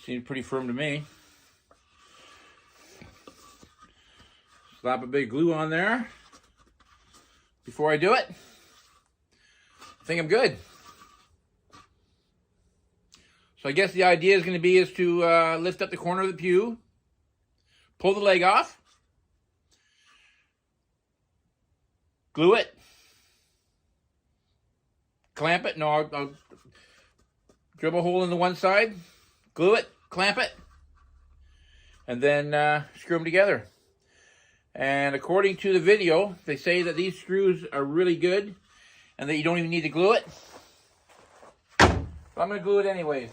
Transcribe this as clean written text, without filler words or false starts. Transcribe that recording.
Seems pretty firm to me. Slap a bit of glue on there before I do it. I think I'm good. So I guess the idea is going to be to lift up the corner of the pew, pull the leg off, glue it, clamp it. No, I'll drill a hole in the one side, glue it, clamp it, and then screw them together. And according to the video, they say that these screws are really good and that you don't even need to glue it. So I'm going to glue it anyways.